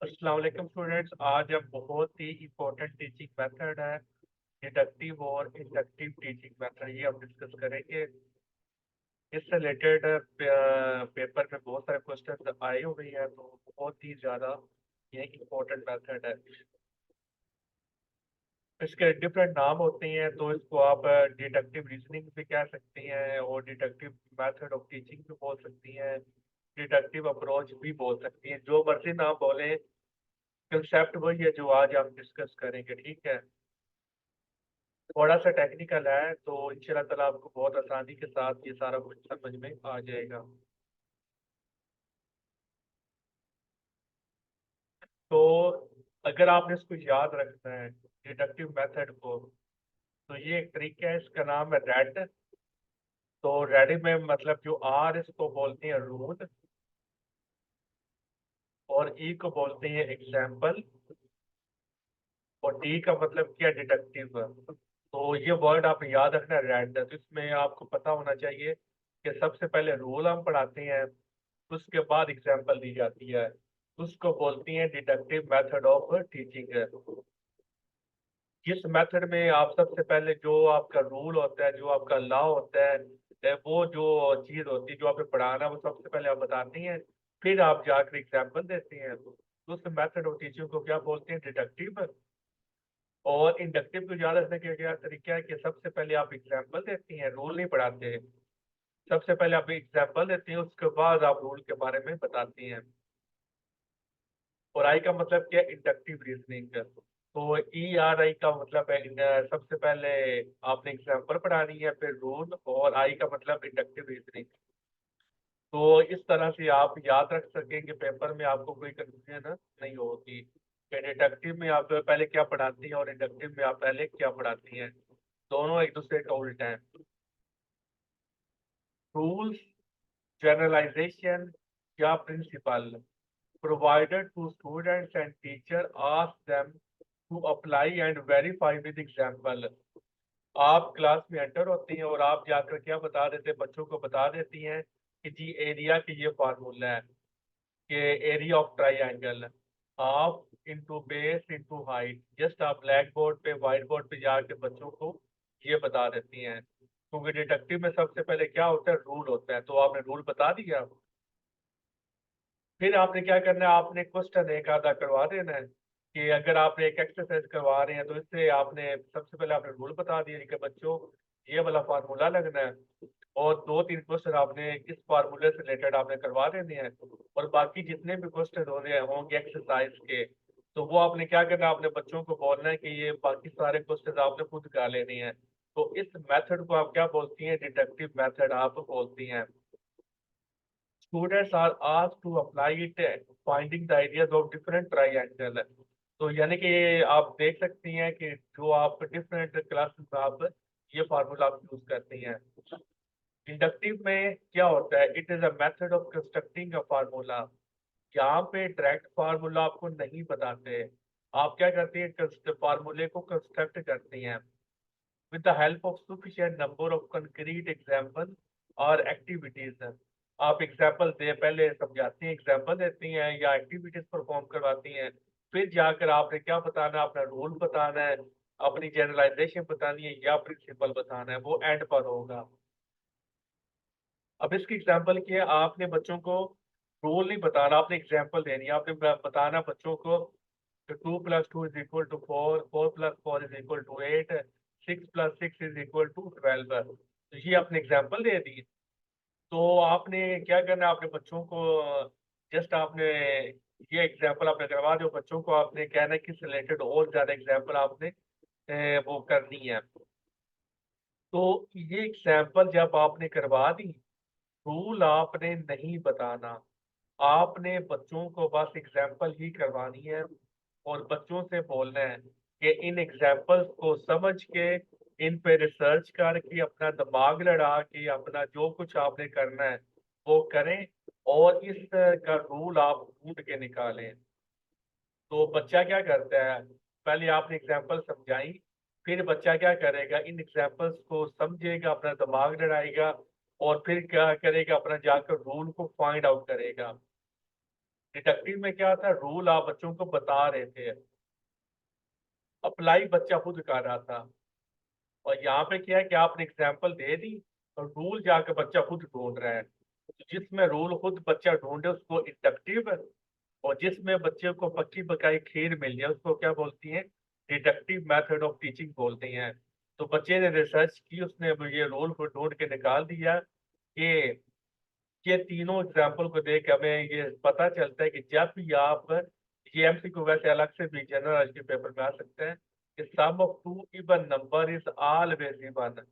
अस्सलाम वालेकुम स्टूडेंट्स। आज हम बहुत ही इम्पोर्टेंट टीचिंग मेथड है डिडक्टिव और इंडक्टिव टीचिंग मेथड, ये हम डिस्कस करेंगे। इससे रिलेटेड पेपर में बहुत सारे क्वेश्चन आए हुए हैं, तो बहुत ही ज़्यादा ये इम्पोर्टेंट मेथड है। इसके डिफरेंट नाम होते हैं, तो इसको आप डिडक्टिव रीजनिंग भी कह सकती हैं और डिडक्टिव मेथड ऑफ टीचिंग भी बोल सकती हैं, डिडक्टिव अप्रोच भी बोल सकती हैं। जो मर्जी नाम बोलें, कंसेप्ट वही है जो आज हम डिस्कस करेंगे। ठीक है, थोड़ा सा टेक्निकल है, तो इंशाल्लाह ताला आपको बहुत आसानी के साथ ये सारा कुछ समझ में आ जाएगा। तो अगर आपने इसको याद रखना है, डिडक्टिव मेथड को, तो ये एक तरीका है, इसका नाम है रेड। तो रेड में मतलब जो आर, इसको बोलते हैं रूल, और ई को बोलते हैं एग्जाम्पल, और डी का मतलब क्या, डिडक्टिव। तो ये वर्ड आप याद रखना, रेड। तो इसमें आपको पता होना चाहिए कि सबसे पहले रूल हम पढ़ाते हैं, उसके बाद एग्जाम्पल दी जाती है, उसको बोलती हैं डिडक्टिव मेथड ऑफ टीचिंग। इस मेथड में आप सबसे पहले जो आपका रूल होता है, जो आपका लॉ होता है, वो जो चीज होती है जो आपने पढ़ाना है, वो सबसे पहले आप बताती हैं, फिर आप जाकर एग्जाम्पल देते हैं। तो उस मेथड ऑफ टीचिंग को क्या बोलते हैं, डिडक्टिव। और इंडक्टिव को याद रखने का क्या तरीका है कि सबसे पहले आप एग्जाम्पल देती हैं, रूल नहीं पढ़ाते। सबसे पहले आप एग्जाम्पल देती हैं, उसके बाद आप रूल के बारे में बताती हैं। और आई का मतलब क्या है, इंडक्टिव रीजनिंग। तो ई आर आई का मतलब है सबसे पहले आपने एग्जाम्पल पढ़ानी है, फिर रूल, और आई का मतलब इंडक्टिव रीजनिंग। तो इस तरह से आप याद रख सकेंगे, पेपर में आपको कोई कंफ्यूजन नहीं होगी कि डिडक्टिव में आप पहले क्या पढ़ाती हैं और इंडक्टिव में आप पहले क्या पढ़ाती हैं। दोनों एक दूसरे का उल्टा है। रूल्स, जनरलाइजेशन या principal provided to students and teacher, ask them to apply and verify with example। आप क्लास में एंटर होती हैं और आप जाकर क्या बता देते हैं, बच्चों को बता देती हैं कि जी एरिया की ये फार्मूला है कि area of triangle half into base into height. Just आप ब्लैक बोर्ड पे, व्हाइट बोर्ड पे जाके बच्चों को ये बता देती हैं। क्योंकि डिडक्टिव में सबसे पहले क्या होता है, रूल होता है, तो आपने रूल बता दिया। फिर आपने क्या करना है, आपने क्वेश्चन एक आधा करवा देना है कि अगर आपने एक एक्सरसाइज करवा रहे हैं, तो इससे आपने सबसे पहले आपने रूल बता दिया कि बच्चों ये वाला फार्मूला लगना है, और दो तीन क्वेश्चन आपने इस फार्मूले से रिलेटेड आपने करवा देने हैं। और बाकी जितने भी क्वेश्चन हो रहे होंगे एक्सरसाइज के, तो वो आपने क्या करना है, अपने बच्चों को बोलना है कि ये बाकी सारे क्वेश्चन आपने खुद कर लेने हैं। तो इस मेथड को आप क्या बोलती हैं, डिडक्टिव मेथड आप बोलती हैं। Students are asked to apply it, finding the areas of different triangle। तो यानी कि आप देख सकती हैं कि जो आप डिफरेंट क्लासेस में आप ये फार्मूला आप यूज करती हैं। इंडक्टिव में क्या होता है, it is a method of constructing a formula. यहाँ पे डायरेक्ट फार्मूला आपको नहीं बताते, आप क्या करती हैं, फार्मूले को कंस्ट्रक्ट करती हैं with the help of sufficient number of concrete example और activities। आप एग्जाम्पल दे पहले समझाती हैं, एग्जाम्पल देती हैं या एक्टिविटीज परफॉर्म करवाती हैं, फिर जाकर आपने क्या बताना है, अपना रूल बताना है, अपनी जनरलाइजेशन बतानी है या प्रिंसिपल बताना है, वो एंड पर होगा। अब इसकी एग्जाम्पल की है, आपने बच्चों को रूल नहीं बताना, आपने एग्जाम्पल देनी है। आपने बताना बच्चों को 2+2 = 4, 4+4 = 8, 6+6 = 12। तो ये आपने एग्जाम्पल दे दी। तो आपने क्या करना है, आपने बच्चों को जस्ट आपने ये एग्जाम्पल आपने करवा दो, बच्चों को आपने कहना है कि रिलेटेड और ज्यादा एग्जाम्पल आपने वो करनी है। तो ये एग्जाम्पल जब आपने करवा दी, रूल आपने नहीं बताना, आपने बच्चों को बस एग्जाम्पल ही करवानी है, और बच्चों से बोलना है कि इन एग्जाम्पल्स को समझ के, इन पे रिसर्च करके, अपना दिमाग लड़ा के, अपना जो कुछ आपने करना है वो करें, और इस का रूल आप ढूंढ के निकालें। तो बच्चा क्या करता है, पहले आपने एग्जाम्पल समझाई, फिर बच्चा क्या करेगा, इन एग्जाम्पल्स को समझेगा, अपना दिमाग लड़ाएगा, और फिर क्या करेगा, अपना जाकर रूल को फाइंड आउट करेगा। डिडक्टिव में क्या था, रूल आप बच्चों को बता रहे थे, अप्लाई बच्चा खुद कर रहा था। और यहाँ पे क्या है कि आपने एग्जाम्पल दे दी और रूल जाके बच्चा खुद ढूंढ रहा है। तो जिसमें रूल खुद बच्चा ढूंढे उसको इंडक्टिव, और जिसमें बच्चे को पक्की पकाई खीर मिल जाए उसको क्या बोलती हैं, डिडक्टिव मेथड ऑफ टीचिंग बोलती हैं। तो बच्चे ने रिसर्च की, उसने ये रूल को ढूंढ के निकाल दिया कि ये तीनों एग्जाम्पल को देख के हमें ये पता चलता है कि जब भी आप, ये एमसीक्यू वैसे अलग से भी जनरल आज के पेपर में आ सकते हैं, कि sum of two even number is always even.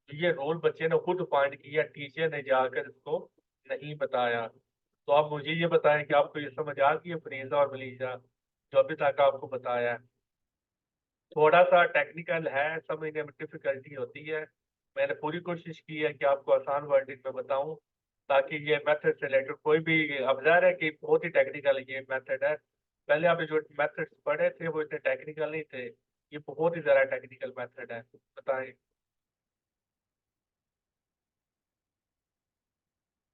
ये रोल बच्चे ने खुद फाइंड किया, टीचर ने जाकर इसको नहीं बताया। तो आप मुझे ये बताएं कि आपको ये समझ आ गई है फरीजा और मलीजा जो अभी तक आपको बताया है? थोड़ा सा टेक्निकल है, समझने में डिफिकल्टी होती है। मैंने पूरी कोशिश की है कि आपको आसान वर्डिंग में बताऊं, ताकि ये मेथड से रिलेटेड कोई भी, अब ज़ाहिर है कि बहुत ही टेक्निकल ये मेथड है। पहले आपने जो मेथड्स पढ़े थे वो इतने टेक्निकल नहीं थे, ये बहुत ही ज़्यादा टेक्निकल मेथड है। बताएं,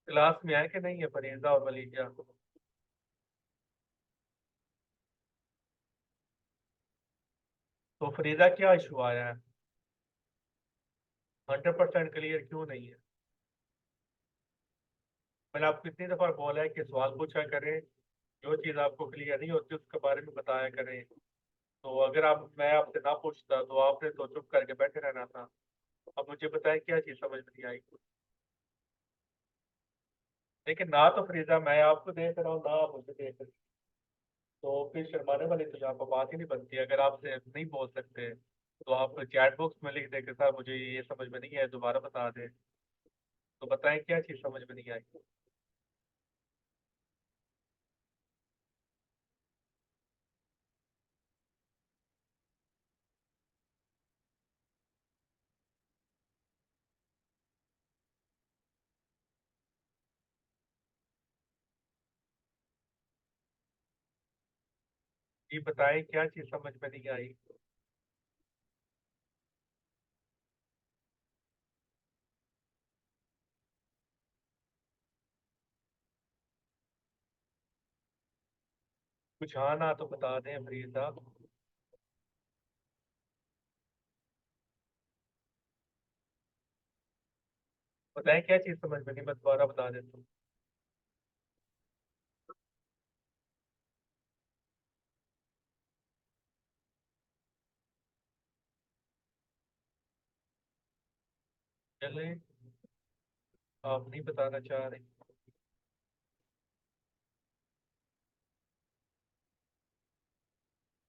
क्लास में आए कि नहीं है फरीजा और मलीजा? तो फरीजा क्या इशू आया है? 100% क्लियर क्यों नहीं है? मैंने आपको कितनी दफ़ा बोला है कि सवाल पूछा करें, जो चीज़ आपको क्लियर नहीं होती उसके बारे में बताया करें। तो अगर आप, मैं आपसे ना पूछता तो आपने तो चुप करके बैठे रहना था। अब मुझे बताएं क्या चीज़ समझ में नहीं आई? लेकिन ना तो फरीजा मैं आपको देख रहा हूँ, ना आप मुझे देख रहे। तो फिर शर्माने वाली तो यहाँ पर बात ही नहीं बनती। अगर आपसे नहीं बोल सकते तो आप चैट बॉक्स में लिख दे के सर मुझे ये समझ में नहीं है, दोबारा बता दें। तो बताएं क्या चीज़ समझ में नहीं आई? ये बताएं क्या चीज़ समझ में नहीं आई? कुछ हाँ ना तो बता दें फरीजा। बताएं क्या चीज़ समझ में नहीं, मैं दोबारा बता देता हूँ। चले, आप नहीं बताना चाह रहे?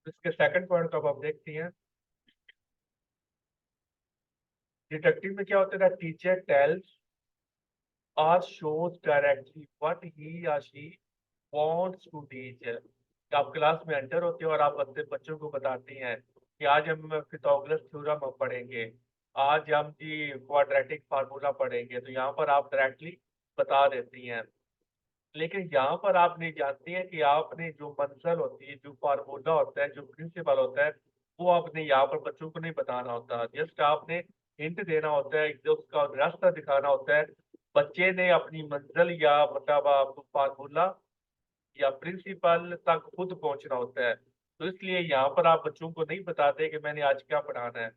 इसके सेकंड पॉइंट को अब आप देखती हैं। डिटेक्टिव में क्या होता है, टीचर टेल्स और shows directly what he or she wants to teach। आप क्लास में एंटर होते हो और आप बच्चों को बताती हैं कि आज हम फिथागोरस थ्योरम पढ़ेंगे, आज हम जी क्वाड्रेटिक फार्मूला पढ़ेंगे। तो यहाँ पर आप डायरेक्टली बता देती हैं। लेकिन यहाँ पर आप नहीं जानती हैं कि आपने जो मंजिल होती है, जो फार्मूला होता है, जो प्रिंसिपल होता है, वो आपने यहाँ पर बच्चों को नहीं बताना होता। जस्ट आपने हिंट देना होता है, जो उसका रास्ता दिखाना होता है। बच्चे ने अपनी मंजिल या मतलब आप फार्मूला या प्रिंसिपल तक खुद पहुंचना होता है। तो इसलिए यहाँ पर आप बच्चों को नहीं बताते कि मैंने आज क्या पढ़ाना है।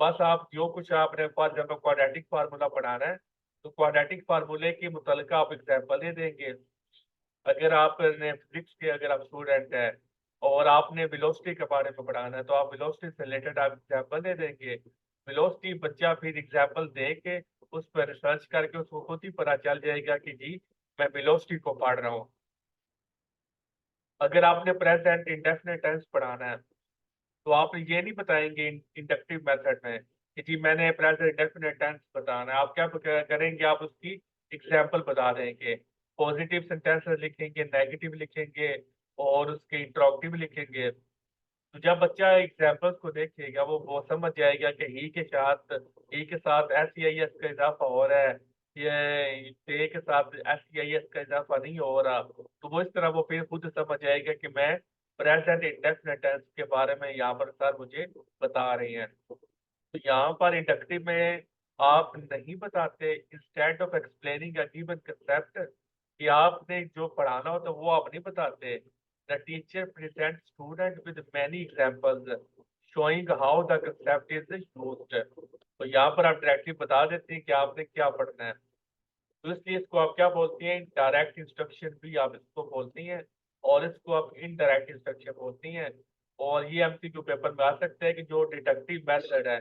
बस आप जो कुछ आपने फॉर एग्जाम्पल क्वाड्रेटिक फार्मूला पढ़ाना है, तो क्वाड्रेटिक फार्मूले के मुतलक आप एग्जाम्पल दे देंगे। अगर आपने फिजिक्स के अगर आप स्टूडेंट हैं और आपने वेलोसिटी के बारे में पढ़ाना है, तो आप वेलोसिटी से रिलेटेड आप एग्जाम्पल दे देंगे। वेलोसिटी बच्चा फिर एग्जाम्पल दे के उस पर रिसर्च करके उसको खुद ही पता चल जाएगा कि जी मैं वेलोसिटी को पढ़ रहा हूँ। अगर आपने प्रेजेंट इंडेफिनिट टेंस पढ़ाना है, तो आप ये नहीं बताएंगे इंडक्टिव मेथड में कि जी मैंने प्रेजेंट इंडेफिनिट टेंस बताना है। आप क्या करेंगे, आप उसकी एग्जाम्पल बता देंगे। पॉजिटिव सेंटेंस लिखेंगे, नेगेटिव लिखेंगे और उसके इंट्रोगेटिव लिखेंगे। तो जब बच्चा एग्जाम्पल्स को देखेगा वो समझ जाएगा कि ही के साथ एस सी आई एस का इजाफा हो रहा है, ये पे के साथ एस सी आई एस का इजाफा नहीं हो रहा। तो वो इस तरह वो फिर खुद समझ जाएगा कि मैं प्रेजेंट इंडेफिनिट टेंस के बारे में यहाँ पर सर मुझे बता रहे हैं। तो यहाँ पर इंडक्टिव में आप नहीं बताते, instead of explaining a given concept, कि आपने जो पढ़ाना होता है वो आप नहीं बताते। The teacher present student with many examples showing how the concept is used. तो यहाँ पर आप डायरेक्टली बता देते हैं कि आपने क्या पढ़ना है। तो इसलिए इसको आप क्या बोलती हैं, डायरेक्ट इंस्ट्रक्शन भी आप इसको बोलती हैं, और इसको आप इनडायरेक्ट इंस्ट्रक्शन बोलती हैं। और ये एमसीक्यू पेपर में आ सकता है कि जो डिडक्टिव मेथड है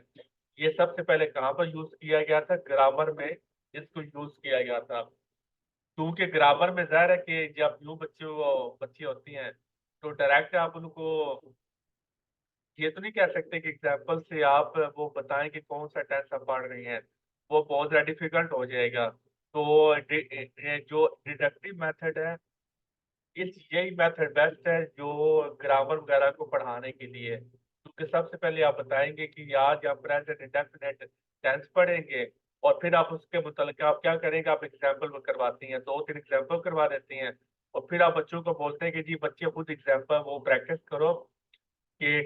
ये सबसे पहले कहाँ पर यूज किया गया था, ग्रामर में इसको यूज किया गया था। क्योंकि ग्रामर में जाहिर है कि जब न्यू बच्ची होती हैं तो डायरेक्ट आप उनको ये तो नहीं कह सकते कि एग्जाम्पल से आप वो बताएं कि कौन सा टेंस आप पढ़ रही हैं, वो बहुत ज़्यादा डिफिकल्ट हो जाएगा। तो जो डिडक्टिव मेथड है, इस यही मेथड बेस्ट है जो ग्रामर वगैरह को पढ़ाने के लिए। क्योंकि सबसे पहले आप बताएंगे कि आज आप प्रेजेंट इंडेफिनिट टेंस पढ़ेंगे, और फिर आप उसके मुतालिक आप क्या करेंगे, आप एग्जाम्पल करवाती हैं, 2-3 एग्जाम्पल करवा देती हैं, और फिर आप बच्चों को बोलते हैं कि जी बच्चे खुद एग्जाम्पल वो प्रैक्टिस करो कि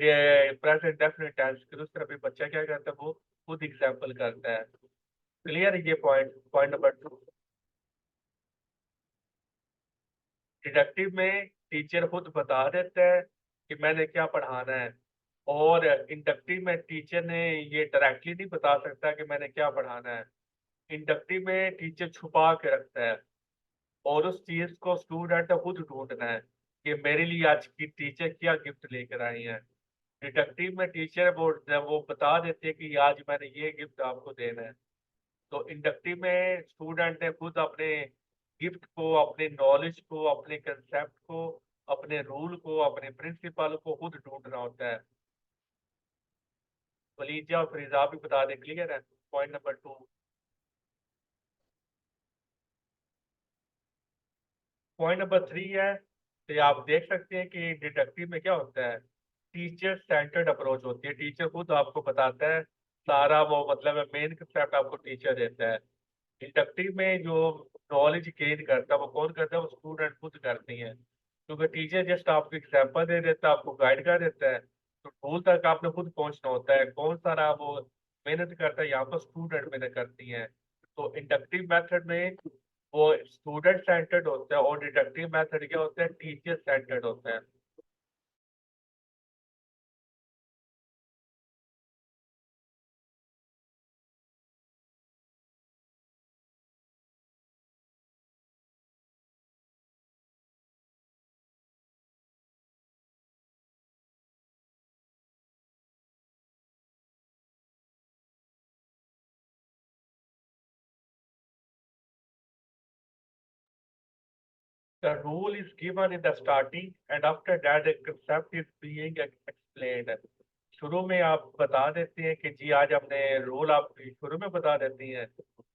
प्रेजेंट डेफिनेट टेंस के उस तरह भी बच्चा क्या करता है, वो खुद एग्जाम्पल करता है। क्लियर है ये पॉइंट। पॉइंट नंबर 2, डिडक्टिव में टीचर खुद बता देता है कि मैंने क्या पढ़ाना है, और इंडक्टिव में टीचर ने ये डायरेक्टली नहीं बता सकता कि मैंने क्या पढ़ाना है। इंडक्टिव में टीचर छुपा के रखता है, और उस चीज को स्टूडेंट खुद ढूंढना है कि मेरे लिए आज की टीचर क्या गिफ्ट लेकर आई है। डिटेक्टिव में टीचर वो बता देते हैं कि आज मैंने ये गिफ्ट आपको देना है। तो इंडक्टिव में स्टूडेंट ने खुद अपने गिफ्ट को, अपने नॉलेज को, अपने कंसेप्ट को, अपने रूल को, अपने प्रिंसिपल को खुद ढूंढना होता है। वलीजा और फरीजा भी बता दें। क्लियर है। Point number 2। पॉइंट नंबर 3 है, तो आप देख सकते हैं कि डिटेक्टिव में क्या होता है, टीचर सेंटर्ड अप्रोच होती है। टीचर खुद आपको बताता है सारा, वो मतलब मेन कंसेप्ट आपको टीचर देता है। इंडक्टिव में जो नॉलेज गेन करता है वो कौन करता है, वो स्टूडेंट खुद करती है। क्योंकि टीचर जस्ट आपको एग्जाम्पल दे देता है, आपको गाइड कर देता है, तो गोल तक आपने खुद पहुंचना होता है। कौन सारा वो मेहनत करता है, यहाँ पर स्टूडेंट मेहनत करती है। तो इंडक्टिव मेथड में वो स्टूडेंट सेंटर्ड होता है, और डिडक्टिव मेथड क्या होता है, टीचर सेंटर्ड होता है। The rule is given in the starting, and after that the concept is being explained. शुरू में आप बता देते हैं कि जी आज हमने रूल आप शुरू में बता देती हैं,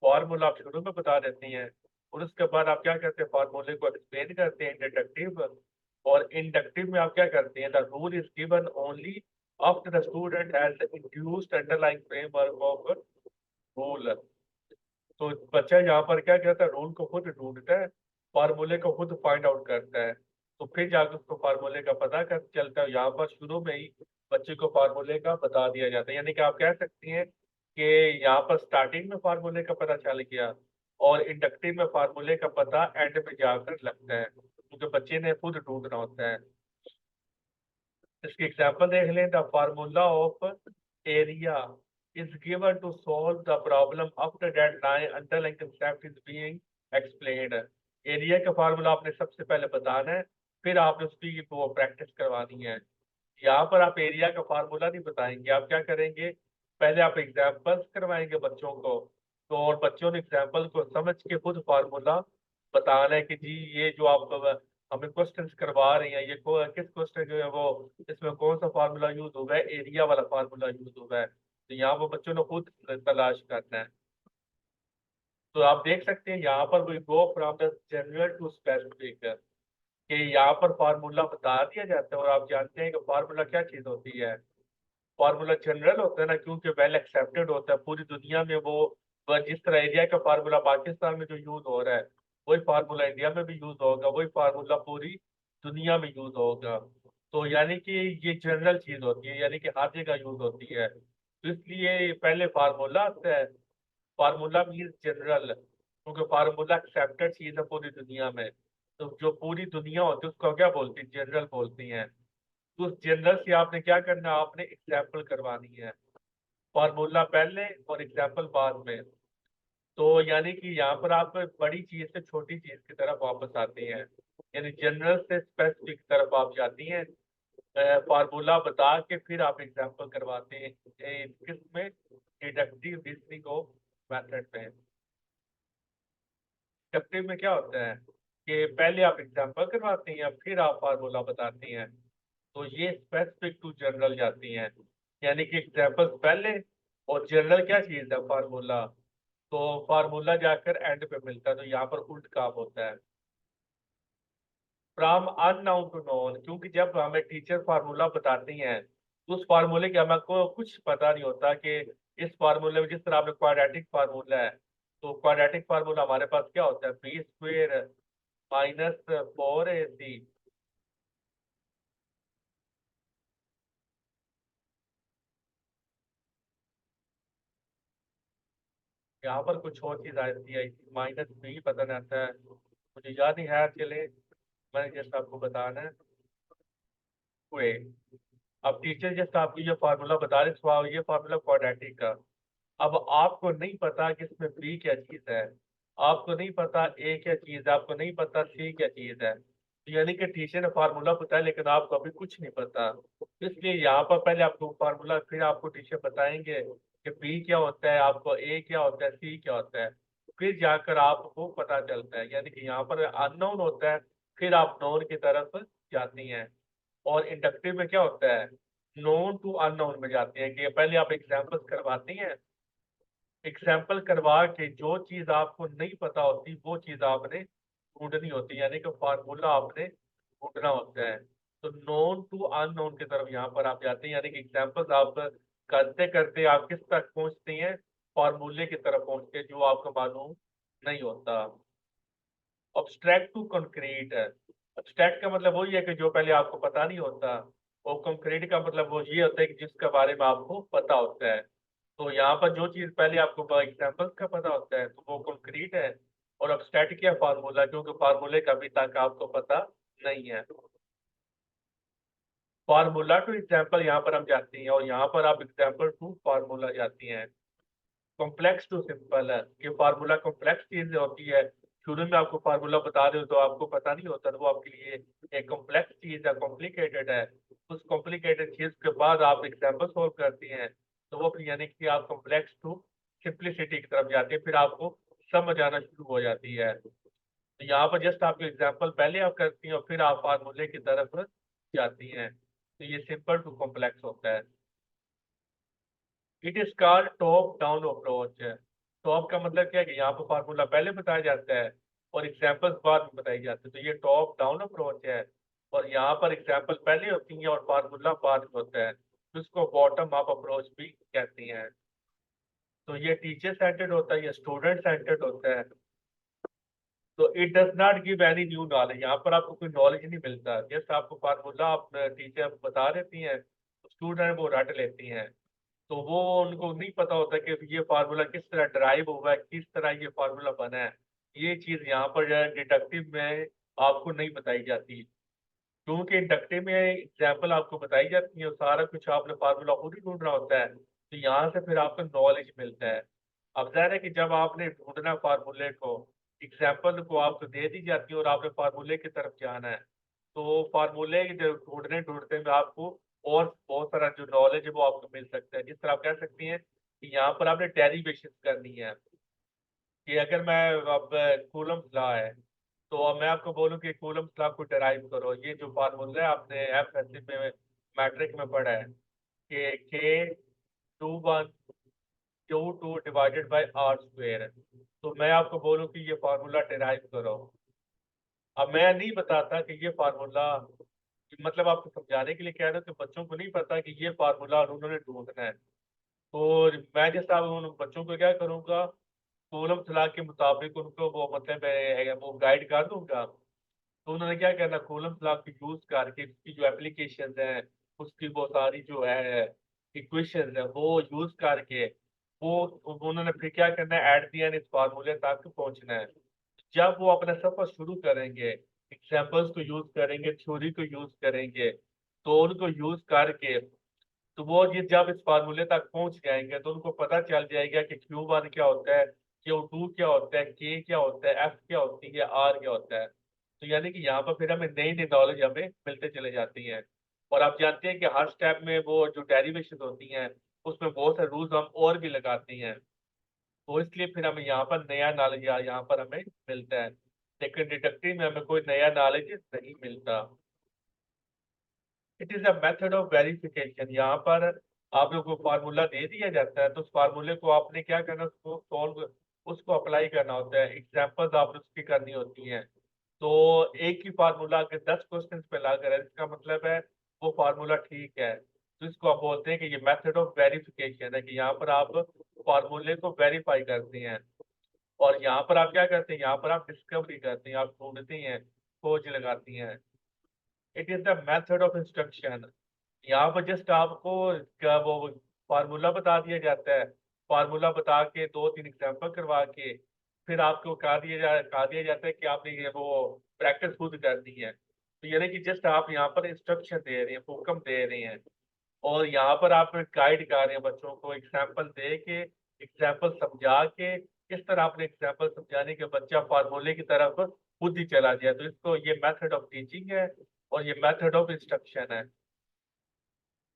फॉर्मूला आप शुरू में बता देती हैं, और उसके बाद आप क्या करते हैं, फार्मूले को एक्सप्लेन करते हैं डिडक्टिव। और इंडक्टिव में आप क्या करते हैं, the rule is given only after the student has introduced underlying framework of rule. तो बच्चा यहाँ पर क्या करता है, रूल को खुद ढूंढता है, फार्मूले को खुद फाइंड आउट करता है, तो फिर जाकर उसको फार्मूले का पता कर चलता है। यहाँ पर शुरू में ही बच्चे को फार्मूले का बता दिया जाता है। यानी कि आप कह सकती हैं कि यहाँ पर स्टार्टिंग में फार्मूले का पता चल गया, और इंडक्टिव में फार्मूले का पता एंड में जाकर लगता है, क्योंकि बच्चे ने खुद ढूंढना होता है। इसकी एग्जाम्पल देख लें, the formula of area is given to solve the problem after that line underlying concept is being explained। Area का फार्मूला आपने सबसे पहले बताना है, फिर आपने उसकी वो प्रैक्टिस करवानी है। यहाँ पर आप एरिया का फार्मूला नहीं बताएंगे, आप क्या करेंगे, पहले आप एग्जाम्पल्स करवाएंगे बच्चों को, तो और बच्चों ने एग्जाम्पल को समझ के खुद फार्मूला बताना है कि जी ये जो आप हमें क्वेश्चंस करवा रही हैं, ये किस क्वेश्चन जो है वो इसमें कौन सा फार्मूला यूज हुआ है, एरिया वाला फार्मूला यूज हुआ है। तो यहाँ पर बच्चों ने खुद तलाश करना है। तो आप देख सकते हैं यहाँ पर we go from the general to specific, कि यहाँ पर फार्मूला बता दिया जाता है, और आप जानते हैं कि फार्मूला क्या चीज होती है। फार्मूला जनरल होता है ना, क्योंकि वेल एक्सेप्टेड होता है पूरी दुनिया में। वो जिस तरह एरिया का फार्मूला पाकिस्तान में जो यूज हो रहा है, वही फार्मूला इंडिया में भी यूज होगा, वही फार्मूला पूरी दुनिया में यूज होगा। तो यानी कि ये जनरल चीज होती है, यानी कि हर जगह यूज होती है, तो इसलिए पहले फार्मूला आता है। फार्मूला मीन्स जनरल, क्योंकि फार्मूला एक्सेप्टेड चीज है पूरी दुनिया में। तो जो पूरी दुनिया होती है उसको क्या बोलती है, जनरल बोलती है। तो उस जनरल से आपने क्या करना है, आपने एग्जाम्पल करवानी है। फार्मूला पहले और एग्जाम्पल बाद में। तो यानी कि यहाँ पर आप बड़ी चीज से छोटी चीज की तरफ वापस आते हैं, यानी जनरल से स्पेसिफिक तरफ आप जाती हैं। फार्मूला बता के फिर आप एग्जाम्पल करवाते हैं। किसमें, डिडक्टिव रीजनिंग ऑफ मेथड में। डिडक्टिव में क्या होता है कि पहले आप एग्जाम्पल करवाते हैं फिर आप फार्मूला बताती हैं। तो ये स्पेसिफिक टू जनरल जाती हैं, यानी कि एग्जाम्पल पहले और जनरल क्या चीज है, फार्मूला। तो फार्मूला जाकर एंड पे मिलता है, तो यहाँ पर उल्ट काम होता है। फ्रॉम अननाउन टू नोन, क्योंकि जब हमें टीचर फार्मूला बताती हैं तो उस फार्मूले के हमको कुछ पता नहीं होता कि इस फार्मूले में, जिस तरह आपने क्वाड्रेटिक फार्मूला है, तो क्वाड्रेटिक फार्मूला हमारे पास क्या होता है, बी स्क्वेयर -4ac। यहाँ पर कुछ और चीज आती है, -b पता नहीं आता है, मुझे याद नहीं है। चले, मैंने जैसे आपको बताना है हुए। अब टीचर जैसे आपको ये फार्मूला बता रहे थे, ये फार्मूला क्वाड्रेटिक का। अब आपको नहीं पता कि इसमें बी क्या चीज है, आपको नहीं पता ए क्या चीज है, आपको नहीं पता सी क्या चीज है। तो यानी कि टीचर ने फार्मूला बताया लेकिन आपको अभी कुछ नहीं पता। इसलिए यहाँ पर पहले आपको फार्मूला, फिर आपको टीचर बताएंगे कि बी क्या होता है, आपको ए क्या होता है, सी क्या होता है। फिर जाकर आपको पता चलता है, यानी कि यहाँ पर अननोन होता है, फिर आप नोन की तरफ जाती हैं। और इंडक्टिव में क्या होता है, नोन टू अननोन में जाती है, कि पहले आप एग्जाम्पल्स करवाती हैं। एग्जाम्पल करवा के जो चीज आपको नहीं पता होती वो चीज आपने ढूंढनी होती है, यानी कि फार्मूला आपने ढूंढना होता है। तो नोन टू अननोन की तरफ यहाँ पर आप जाते हैं, यानी कि एग्जाम्पल्स आप करते करते आप किस तक पहुंचते हैं, फार्मूले की तरफ पहुंचते हैं जो आपको मालूम नहीं होता। अब्स्ट्रैक्ट टू कंक्रीट है। अब्स्ट्रैक्ट का मतलब वही है कि जो पहले आपको पता नहीं होता, और कंक्रीट का मतलब वो ये होता है कि जिसके बारे में आपको पता होता है। तो यहाँ पर जो चीज पहले आपको एग्जाम्पल्स का पता होता है तो वो कंक्रीट है। और अब्स्ट्रैक्ट क्या फार्मूला, क्योंकि फार्मूले का अभी तक आपको पता नहीं है। फार्मूला टू एग्जाम्पल यहाँ पर हम जाते हैं, और यहाँ पर आप एग्जाम्पल टू फार्मूला जाती हैं। कॉम्प्लेक्स टू सिंपल है कि फार्मूला कॉम्प्लेक्स चीज होती है। शुरू में आपको फार्मूला बता रहे हो तो आपको पता नहीं होता, तो वो आपके लिए एक कॉम्प्लेक्स चीज है, कॉम्प्लिकेटेड है। उस कॉम्प्लिकेटेड चीज के बाद आप एग्जाम्पल सॉल्व करती हैं, तो वो फिर यानी कि आप कॉम्प्लेक्स टू सिंप्लिसिटी की तरफ जाते हैं, फिर आपको समझ आना शुरू हो जाती है। तो यहाँ पर जस्ट आपको एग्जाम्पल पहले आप करती हैं और फिर आप फार्मूले की तरफ जाती हैं। तो ये सिंपल टू कॉम्प्लेक्स होता है। It is called top down approach है। टॉप का मतलब क्या है कि यहाँ पर फार्मूला पहले बताया जाता है और एग्जाम्पल्स बाद में बताई जाती है, तो ये टॉप डाउन अप्रोच है। और यहाँ पर एग्जाम्पल पहले होती है और फार्मूला बाद में होता है, तो इसको बॉटम अप अप्रोच भी कहती हैं। तो ये टीचर सेंटर्ड होता है, ये स्टूडेंट सेंटर्ड होता है। तो it does not give any new knowledge, यहाँ पर आपको कोई नॉलेज नहीं मिलता, जैसे आपको फार्मूला आप टीचर बता देती हैं, स्टूडेंट वो रट लेती हैं। तो वो उनको नहीं पता होता कि ये फार्मूला किस तरह ड्राइव हुआ है, किस तरह ये फार्मूला बना है। ये चीज यहाँ पर जो है डिडक्टिव में आपको नहीं बताई जाती, क्योंकि इंडक्टिव में एग्जाम्पल आपको बताई जाती है और सारा कुछ आपने फार्मूला खुद ही ढूंढना होता है, तो यहाँ से फिर आपको नॉलेज मिलता है। अब जाहिर है कि जब आपने ढूंढना फार्मूले को, एग्जाम्पल को आपको दे दी जाती है और आपने फार्मूले की तरफ जाना है, तो फार्मूले ढूंढने ढूंढते में आपको और बहुत सारा जो नॉलेज है वो आपको मिल सकता है। जिस तरह आप कह सकती हैं कि यहाँ पर आपने डेरिवेशन करनी है, कि अगर मैं अब कूलम्स लॉ है, तो अब मैं आपको बोलूं कि कूलम्स लॉ को डेराइव करो, ये जो फार्मूला है आपने एफ एस सी में मैट्रिक में पढ़ा है कि K 2 1 Q 2 divided by R square. तो मैं आपको बोलूं कि ये फार्मूला डेराइव करो। अब मैं नहीं बताता कि ये फार्मूला, मतलब आपको समझाने के लिए कह रहे हो कि बच्चों को नहीं पता कि ये फार्मूला उन्होंने ढूंढना है। तो मैं जैसा उन बच्चों को क्या करूंगा, कॉलम सलाह के मुताबिक उनको वो मतलब वो गाइड कर दूंगा। तो उन्होंने क्या करना, कॉलम सलाह की यूज करके उसकी जो एप्लीकेशन है, उसकी वो सारी जो है इक्वेशन है वो यूज करके वो उन्होंने फिर क्या करना है, एट दी एंड इस फार्मूले तक पहुंचना है। जब वो अपना सफर शुरू करेंगे, एग्जाम्पल्स को यूज करेंगे, थ्योरी को यूज करेंगे, तो उनको यूज करके, तो वो ये जब इस फार्मूले तक पहुंच जाएंगे तो उनको पता चल जाएगा कि Q1 क्या होता है, Q2 क्या होता है, K क्या होता है, F क्या होती है, R क्या होता है। तो यानी कि यहाँ पर फिर हमें नई नई नॉलेज हमें मिलते चले जाती हैं। और आप जानते हैं कि हर स्टेप में वो जो डेरिवेशन होती हैं उसमें बहुत से रूल्स हम और भी लगाते हैं। तो इसलिए फिर हमें यहाँ पर नया नॉलेज यहाँ पर हमें मिलता है, लेकिन डिडक्टिव में हमें कोई नया नॉलेज नहीं मिलता। It is a method of verification. यहाँ पर आप लोग को फार्मूला दे दिया जाता है, तो उस फार्मूले को आपने क्या करना, उसको सॉल्व, उसको अप्लाई करना होता है, एग्जाम्पल्स आपने उसकी करनी होती हैं। तो एक ही फार्मूला अगर 10 क्वेश्चन पे लागू है, इसका मतलब है वो फार्मूला ठीक है। तो इसको आप बोलते हैं कि ये मेथड ऑफ वेरिफिकेशन है, कि यहाँ पर आप फार्मूले को वेरीफाई करते हैं। और यहाँ पर आप क्या करते हैं, यहाँ पर आप डिस्कवरी करते हैं, आप ढूंढते हैं, खोज लगाती हैं। It is the method of instruction. यहाँ पर जस्ट आपको क्या वो फार्मूला बता दिया जाता है, फार्मूला बता के दो तीन एग्जाम्पल करवा के फिर आपको कहा दिया जाता है कि आपने ये वो प्रैक्टिस खुद करनी है। तो यानी कि जस्ट आप यहाँ पर इंस्ट्रक्शन दे रहे हैं, हुक्म दे रहे हैं, और यहाँ पर आप गाइड कर रहे हैं बच्चों को, एग्जाम्पल दे के, एग्जाम्पल समझा के, किस तरह आपने एग्जाम्पल समझाने के बच्चा फार्मूले की तरफ खुद ही चला जाए। तो इसको ये मेथड ऑफ टीचिंग है और ये मेथड ऑफ इंस्ट्रक्शन है।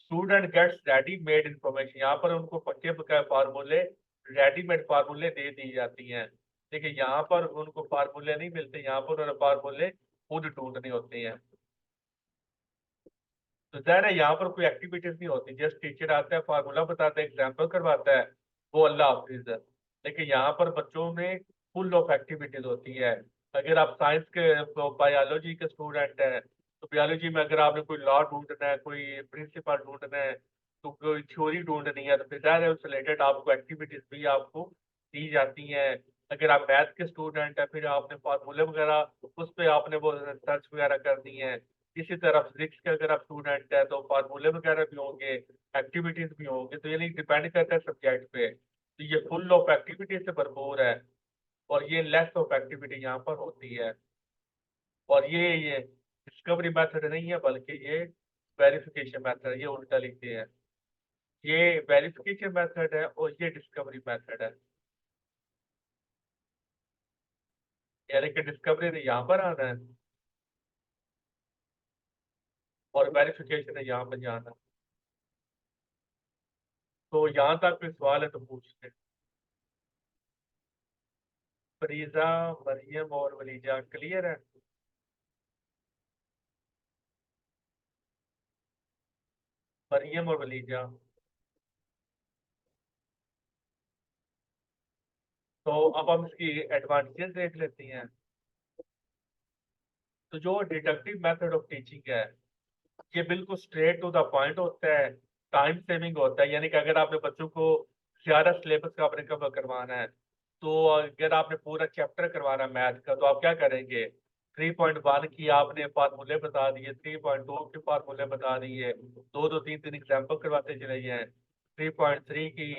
Student gets readymade information. यहाँ पर उनको पक्के पक्के फार्मूले, रेडीमेड फार्मूले दे दी जाती हैं। देखिए यहाँ पर उनको फार्मूले नहीं मिलते, यहाँ पर उन्हें फार्मूले खुद ढूंढने होते हैं। तो जाहिर है यहाँ पर कोई एक्टिविटीज नहीं होती, जस्ट टीचर आता है, फार्मूला बताता है, एग्जाम्पल करवाता है, वो अल्लाह हाफिज है। लेकिन यहाँ पर बच्चों में फुल ऑफ एक्टिविटीज होती है। अगर आप साइंस के बायोलॉजी के स्टूडेंट हैं, तो बायोलॉजी में अगर आपने कोई लॉ ढूंढना है, कोई प्रिंसिपल ढूंढना है, तो कोई थ्योरी ढूंढनी है, तो फिर जाहिर है उससे रिलेटेड आपको एक्टिविटीज भी आपको दी जाती हैं। अगर आप मैथ के स्टूडेंट हैं, फिर आपने फार्मूले वगैरह उस पर आपने वो सर्च वगैरह करनी है। इसी तरह फिजिक्स के अगर आप स्टूडेंट है तो फार्मूले वगैरह भी होंगे, एक्टिविटीज भी होंगे। तो यानी डिपेंड करता है सब्जेक्ट पे। तो ये फुल ऑफ एक्टिविटीज से भरपूर है, और ये लेस ऑफ एक्टिविटी यहाँ पर होती है। और ये डिस्कवरी मेथड नहीं है, बल्कि ये वेरिफिकेशन मेथड है, ये उल्टा लिखते हैं। ये वेरिफिकेशन मेथड है और ये डिस्कवरी मेथड है। यानी कि डिस्कवरी ने यहाँ पर आना है और वेरिफिकेशन ने यहाँ पर जाना है। तो यहाँ तक कोई सवाल है तो पूछते हैं। फरीजा, मरियम और वलीजा क्लियर है? मरियम और वलीजा। तो अब हम इसकी एडवांटेजेस देख लेते हैं। तो जो डिडक्टिव मेथड ऑफ टीचिंग है, ये बिल्कुल स्ट्रेट टू द पॉइंट होता है, टाइम सेविंग होता है। यानी कि अगर आपने बच्चों को सारा सिलेबस का आपने कवर करवाना है, तो अगर आपने पूरा चैप्टर करवाना है मैथ का, तो आप क्या करेंगे, 3.1 की आपने फार्मूले बता दिए, 3.2 के फार्मूले बता दिए, दो दो तीन तीन एग्जाम्पल करवाते चले गए, 3.3 की।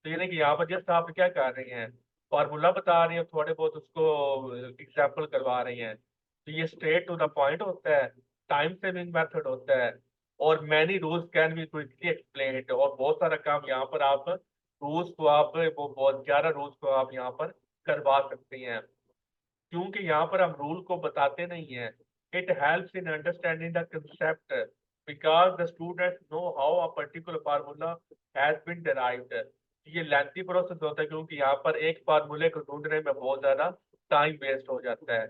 तो यानी कि यहाँ पर जस्ट आप क्या कर रहे हैं, फार्मूला बता रहे हैं, थोड़े बहुत उसको एग्जाम्पल करवा रहे हैं। तो ये स्ट्रेट टू द पॉइंट होता है, टाइम सेविंग मेथड होता है, और many rules can be quickly explained. और बहुत सारा काम यहाँ पर आप रूल्स को आप वो बहुत 11 रूल्स को आप यहाँ पर करवा सकते हैं। क्योंकि यहाँ पर हम रूल को बताते नहीं हैं। It helps in understanding the concept, because the students know how a particular formula has been derived. ये लेंथी प्रोसेस होता है, क्योंकि यहाँ पर एक फार्मूले को ढूंढने में बहुत ज्यादा टाइम वेस्ट हो जाता है।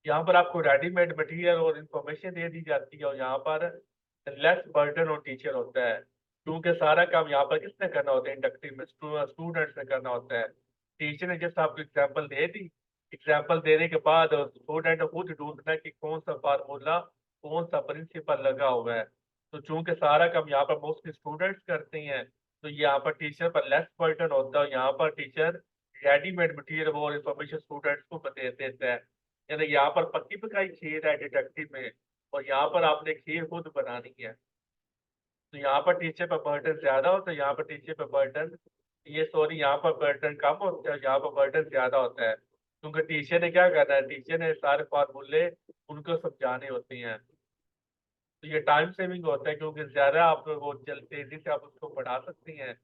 यहाँ पर आपको रेडीमेड मटेरियल और इंफॉर्मेशन दे दी जाती है, और यहाँ पर लेस बर्डन और टीचर होता है, क्योंकि सारा काम यहाँ पर किसने करना होता है, इंडक्टिव में स्टूडेंट्स ने करना होता है। टीचर ने जस्ट आपको एग्जाम्पल दे दी, एग्जाम्पल देने के बाद स्टूडेंट को खुद ढूंढना है कि कौन सा फार्मूला, कौन सा प्रिंसिपल लगा हुआ है। तो चूंकि सारा काम यहाँ पर मोस्टली स्टूडेंट्स करते हैं, तो यहाँ पर टीचर पर लेस बर्डन होता है। यहाँ पर टीचर रेडीमेड मटेरियल और इंफॉर्मेशन स्टूडेंट्स को दे देता है। यानी यहाँ पर पक्की पकाई खीर है डिटेक्टिव में, और यहाँ पर आपने खीर खुद बनानी है। तो यहाँ पर टीचर पर बर्डन ज्यादा होता है, यहाँ पर टीचर पर बर्डन, ये सॉरी, यहाँ पर बर्डन कम होता है, यहाँ पर बर्डन ज्यादा होता है, क्योंकि टीचर ने क्या करना है, टीचर ने सारे फार्मूले उनको समझाने होती हैं। तो ये टाइम सेविंग होता है, क्योंकि ज्यादा आप वो तेजी से आप उसको पढ़ा सकती हैं।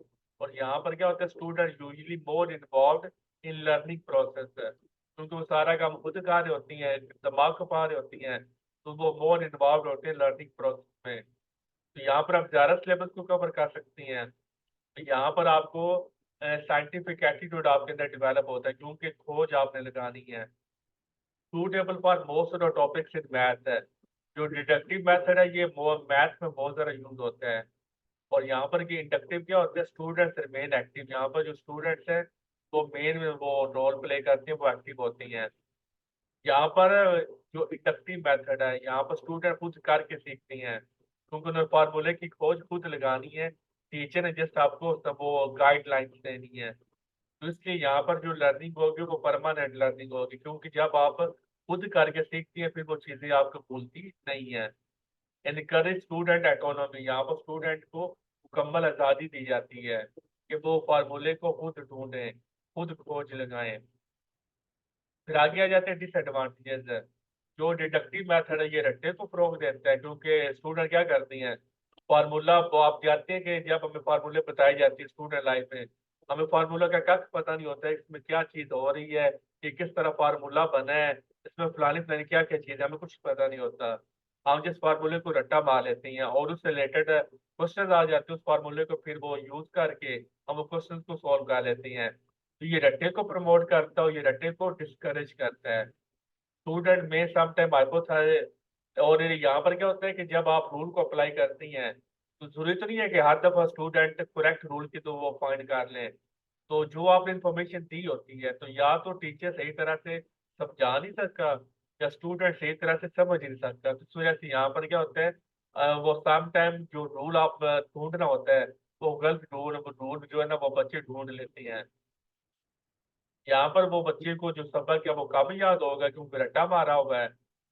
और यहाँ पर क्या होता है, student usually more involve in learning process, क्योंकि वो सारा काम खुद कर रही होती हैं, दिमाग खपा रही होती हैं, तो वो मोर इन्वॉल्व होते हैं लर्निंग प्रोसेस में। तो यहाँ पर आप ज्यादा सिलेबस को कवर कर सकती हैं। तो यहाँ पर आपको साइंटिफिक एटीट्यूड आपके अंदर डेवलप होता है, क्योंकि खोज आपने लगानी है। Suitable for most of the topics in math है। जो डिडक्टिव मेथड है ये मैथ में बहुत ज़्यादा यूज होता है। और यहाँ पर ये इंडक्टिव क्या होता है, स्टूडेंट्स रिमेन एक्टिव। यहाँ पर जो स्टूडेंट्स हैं वो मेन में वो रोल प्ले करते हैं, वो एक्टिव होती हैं। यहाँ पर जो इंडक्टिव मेथड है, यहाँ पर स्टूडेंट खुद करके सीखती हैं, क्योंकि उन्हें फार्मूले की खोज खुद लगानी है। टीचर ने जस्ट आपको सब वो गाइडलाइंस देनी है। तो इसलिए यहाँ पर जो लर्निंग होगी वो परमानेंट लर्निंग होगी, क्योंकि जब आप खुद करके सीखती हैं फिर वो चीज़ें आपको भूलती नहीं है। इनकरेज स्टूडेंट एटोनॉमी, यहाँ पर स्टूडेंट को मुकम्मल आज़ादी दी जाती है कि वो फार्मूले को खुद ढूंढें, खुद खोज लगाएं। फिर आगे आ जाते हैं डिसएडवांटेजेस। जो डिडक्टिव मेथड है ये रट्टे को फरोग देता है, क्योंकि स्टूडेंट क्या करती हैं, फार्मूला वो आप जानते हैं कि जब हमें फार्मूले बताई जाती है स्टूडेंट लाइफ में, हमें फार्मूला का कख पता नहीं होता है, इसमें क्या चीज़ हो रही है, कि किस तरह फार्मूला बना है, इसमें फलानी फलानी क्या क्या चीज़ है, हमें कुछ पता नहीं होता। हम जिस फार्मूले को रट्टा मार लेते हैं और उससे रिलेटेड क्वेश्चन आ जाते हैं, उस फार्मूले को फिर वो यूज करके हम क्वेश्चन को सॉल्व कर लेते हैं। तो ये रट्टे को प्रमोट करता है और ये रट्टे को डिस्करेज करता है। स्टूडेंट में सम टाइम हाइपोथेसिस। और यहाँ पर क्या होता है कि जब आप रूल को अप्लाई करती हैं तो जरूरी तो नहीं है कि हर दफा स्टूडेंट करेक्ट रूल की तो वो फाइंड कर लें। तो जो आपने इंफॉर्मेशन दी होती है, तो या तो टीचर सही तरह से समझा नहीं सकता, या स्टूडेंट सही तरह से समझ नहीं सकता। तो इस वजह से यहाँ पर क्या होता है, वो सम टाइम जो रूल आप ढूंढना होता है वो गलत रूल जो है ना वो बच्चे ढूंढ लेते हैं। यहाँ पर वो बच्चे को जो सबक है वो कम याद होगा, क्योंकि रट्टा मारा हुआ है।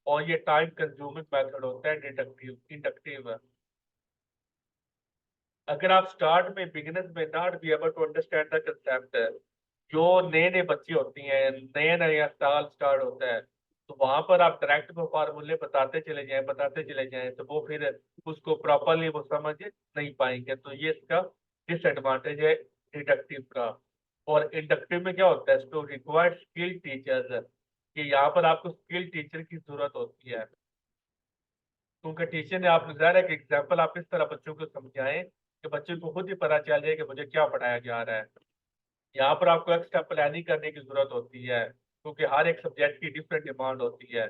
और ये टाइम कंज्यूमिंग मेथड होता है डिडक्टिव इंडक्टिव। अगर आप स्टार्ट में बिगिनर्स में not be able to understand the concept, जो नए नए बच्चे होती हैं, नया नया साल स्टार्ट होता है, तो वहां पर आप डायरेक्ट वो फार्मूले बताते चले जाएं, तो वो फिर उसको प्रॉपरली वो समझ नहीं पाएंगे। तो ये इसका डिसएडवांटेज है डिडक्टिव का। और इंडक्टिव में क्या होता है, तो रिक्वायर्ड स्किल टीचर्स, कि यहाँ पर आपको स्किल टीचर की जरूरत होती है, क्योंकि टीचर ने आप ज़ाहिर है कि एग्जाम्पल आप इस तरह बच्चों को समझाएं कि बच्चे को खुद ही पता चल जाए कि मुझे क्या पढ़ाया जा रहा है। यहाँ पर आपको एक्स्ट्रा प्लानिंग करने की जरूरत होती है, क्योंकि हर एक सब्जेक्ट की डिफरेंट डिमांड होती है।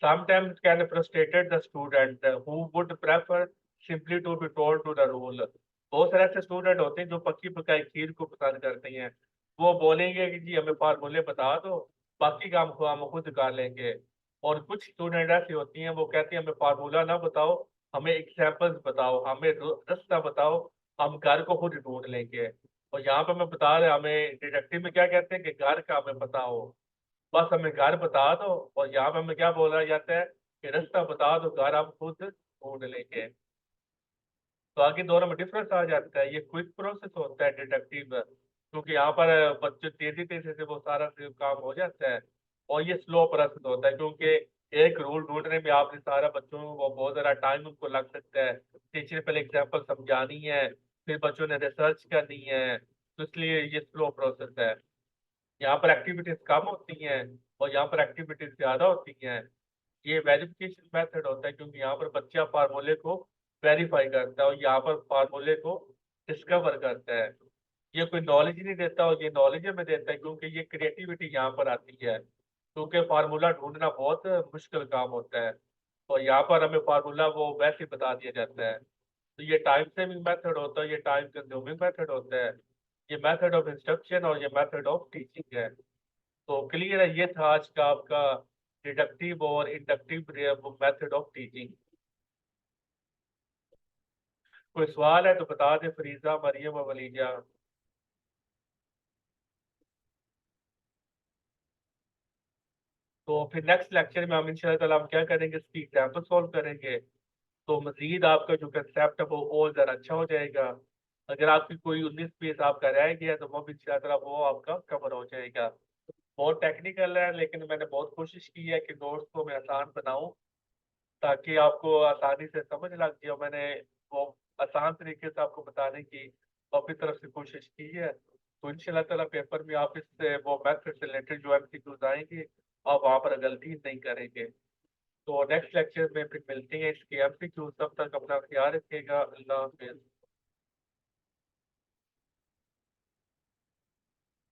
Sometimes can frustrated the student who would prefer simply to be told to the rule। बहुत सारे ऐसे स्टूडेंट होते हैं जो पक्की पकाई खीर को पसंद करते हैं। वो बोलेंगे कि जी हमें फार्मूले बता दो, बाकी काम को हम खुद कर लेंगे। और कुछ स्टूडेंट ऐसे होती हैं वो कहते हैं हमें फार्मूला ना बताओ, हमें एग्जाम्पल्स बताओ, हमें रास्ता बताओ, हम घर को खुद ढूंढ लेंगे। और यहाँ पर मैं बता रहा हमें डिडक्टिव में क्या कहते हैं कि घर का हमें पता हो, बस हमें घर बता दो। और यहाँ पे हमें क्या बोला जाता है कि रास्ता बता दो, घर हम खुद ढूंढ लेंगे। तो आगे दोनों में डिफरेंस आ जाता है। ये क्विक प्रोसेस होता है डिडक्टिव, क्योंकि यहाँ पर बच्चे तेजी तेजी से वो सारा काम हो जाता है। और ये स्लो प्रोसेस होता है, क्योंकि एक रूल ढूंढने में आपने सारा बच्चों को बहुत ज़्यादा टाइम उनको लग सकता है। टीचर ने पहले एग्जाम्पल समझानी है, फिर बच्चों ने रिसर्च करनी है, तो इसलिए ये स्लो प्रोसेस है। यहाँ पर एक्टिविटीज कम होती हैं और यहाँ पर एक्टिविटीज ज्यादा होती हैं। ये वेरिफिकेशन मेथड होता है, क्योंकि यहाँ पर बच्चा फार्मूले को वेरीफाई करता है और यहाँ पर फार्मूले को डिस्कवर करता है। ये कोई नॉलेज नहीं देता और ये नॉलेज हमें देता है, क्योंकि ये क्रिएटिविटी यहाँ पर आती है, क्योंकि फार्मूला ढूंढना बहुत मुश्किल काम होता है। और यहाँ पर हमें फार्मूला वो वैसे ही बता दिया जाता है। तो ये टाइम सेविंग मेथड होता है, ये टाइम कंज्यूमिंग मेथड होता है, ये मेथड ऑफ इंस्ट्रक्शन और ये मेथड ऑफ टीचिंग है। तो क्लियर है, ये था आज का आपका डिडक्टिव और इंडक्टिव मेथड ऑफ टीचिंग। कोई सवाल है तो बता दे फरीजा, मरियम और वलीजा। तो फिर नेक्स्ट लेक्चर में हम इंशाल्लाह ताला हम क्या करेंगे, इसकी एग्जाम्पल सॉल्व करेंगे। तो मजीद आपका जो कंसेप्ट है वो और ज़्यादा अच्छा हो जाएगा। अगर आपकी कोई 19 पेज आपका रह गया तो वो भी ज़्यादा वो आपका कवर हो जाएगा। बहुत टेक्निकल है, लेकिन मैंने बहुत कोशिश की है कि नोट्स को मैं आसान बनाऊं, ताकि आपको आसानी से समझ लग जाए। मैंने वो आसान तरीके से आपको बताने की अपनी तरफ से कोशिश की है। तो इंशाल्लाह ताला पेपर में आप इससे वो मैथड से रिलेटेड जो एमसीक्यूज आएंगे आप वहाँ पर गलती नहीं करेंगे। तो नेक्स्ट लेक्चर में फिर मिलते हैं इसके एमसीक्यू। तब तक अपना ख्याल रखिएगा। अल्लाह हाफिज़।